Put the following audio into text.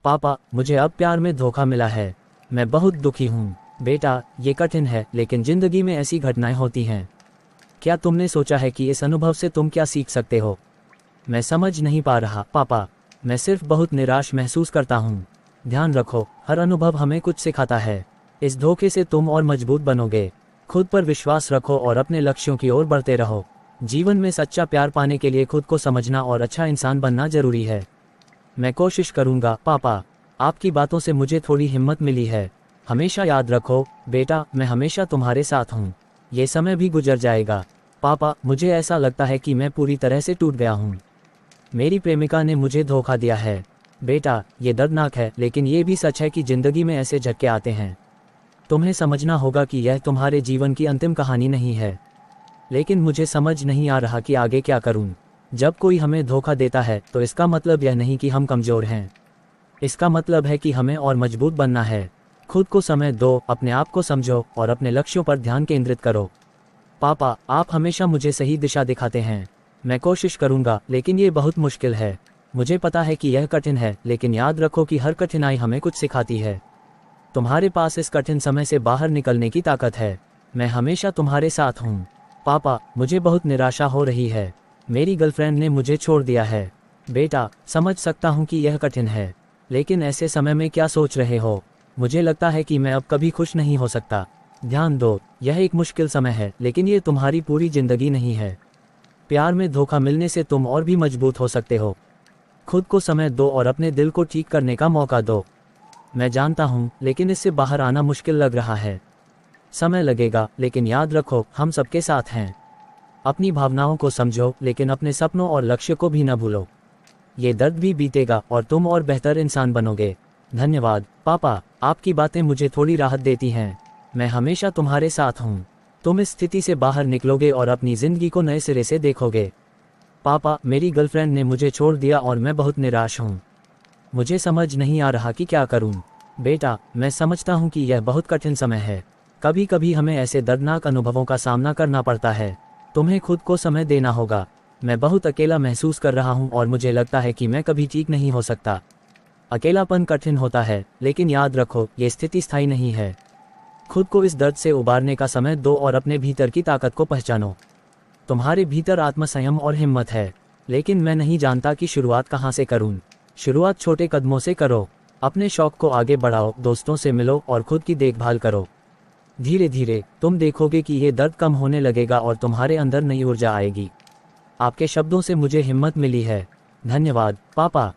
पापा, मुझे अब प्यार में धोखा मिला है। मैं बहुत दुखी हूँ। बेटा, ये कठिन है, लेकिन जिंदगी में ऐसी घटनाएं होती हैं। क्या तुमने सोचा है कि इस अनुभव से तुम क्या सीख सकते हो? मैं समझ नहीं पा रहा पापा। मैं सिर्फ बहुत निराश महसूस करता हूँ। ध्यान रखो, हर अनुभव हमें कुछ सिखाता है। इस धोखे से तुम और मजबूत बनोगे। खुद पर विश्वास रखो और अपने लक्ष्यों की ओर बढ़ते रहो। जीवन में सच्चा प्यार पाने के लिए खुद को समझना और अच्छा इंसान बनना जरूरी है। मैं कोशिश करूँगा पापा। आपकी बातों से मुझे थोड़ी हिम्मत मिली है। हमेशा याद रखो बेटा, मैं हमेशा तुम्हारे साथ हूँ। ये समय भी गुजर जाएगा। पापा, मुझे ऐसा लगता है कि मैं पूरी तरह से टूट गया हूँ। मेरी प्रेमिका ने मुझे धोखा दिया है। बेटा, ये दर्दनाक है, लेकिन ये भी सच है कि जिंदगी में ऐसे झटके आते हैं। तुम्हें समझना होगा कि यह तुम्हारे जीवन की अंतिम कहानी नहीं है। लेकिन मुझे समझ नहीं आ रहा कि आगे क्या करूं। जब कोई हमें धोखा देता है तो इसका मतलब यह नहीं कि हम कमज़ोर हैं। इसका मतलब है कि हमें और मजबूत बनना है। खुद को समय दो, अपने आप को समझो और अपने लक्ष्यों पर ध्यान केंद्रित करो। पापा, आप हमेशा मुझे सही दिशा दिखाते हैं। मैं कोशिश करूंगा, लेकिन ये बहुत मुश्किल है। मुझे पता है कि यह कठिन है, लेकिन याद रखो कि हर कठिनाई हमें कुछ सिखाती है। तुम्हारे पास इस कठिन समय से बाहर निकलने की ताकत है। मैं हमेशा तुम्हारे साथ हूँ। पापा, मुझे बहुत निराशा हो रही है। मेरी गर्लफ्रेंड ने मुझे छोड़ दिया है। बेटा, समझ सकता हूँ कि यह कठिन है, लेकिन ऐसे समय में क्या सोच रहे हो? मुझे लगता है कि मैं अब कभी खुश नहीं हो सकता। ध्यान दो, यह एक मुश्किल समय है, लेकिन ये तुम्हारी पूरी जिंदगी नहीं है। प्यार में धोखा मिलने से तुम और भी मजबूत हो सकते हो। खुद को समय दो और अपने दिल को ठीक करने का मौका दो। मैं जानता हूँ, लेकिन इससे बाहर आना मुश्किल लग रहा है। समय लगेगा, लेकिन याद रखो, हम सबके साथ हैं। अपनी भावनाओं को समझो, लेकिन अपने सपनों और लक्ष्य को भी न भूलो। ये दर्द भी बीतेगा और तुम और बेहतर इंसान बनोगे। धन्यवाद पापा, आपकी बातें मुझे थोड़ी राहत देती हैं। मैं हमेशा तुम्हारे साथ हूँ। तुम इस स्थिति से बाहर निकलोगे और अपनी ज़िंदगी को नए सिरे से देखोगे। पापा, मेरी गर्लफ्रेंड ने मुझे छोड़ दिया और मैं बहुत निराश हूँ। मुझे समझ नहीं आ रहा कि क्या करूँ। बेटा, मैं समझता हूँ कि यह बहुत कठिन समय है। कभी कभी हमें ऐसे दर्दनाक अनुभवों का सामना करना पड़ता है। तुम्हें खुद को समय देना होगा। मैं बहुत अकेला महसूस कर रहा हूँ और मुझे लगता है कि मैं कभी ठीक नहीं हो सकता। अकेलापन कठिन होता है, लेकिन याद रखो, ये स्थिति स्थायी नहीं है। खुद को इस दर्द से उबारने का समय दो और अपने भीतर की ताकत को पहचानो। तुम्हारे भीतर आत्मसंयम और हिम्मत है, लेकिन मैं नहीं जानता कि शुरुआत कहाँ से करूँ। शुरुआत छोटे कदमों से करो। अपने शौक को आगे बढ़ाओ, दोस्तों से मिलो और खुद की देखभाल करो। धीरे धीरे तुम देखोगे कि ये दर्द कम होने लगेगा और तुम्हारे अंदर नई ऊर्जा आएगी। आपके शब्दों से मुझे हिम्मत मिली है। धन्यवाद पापा।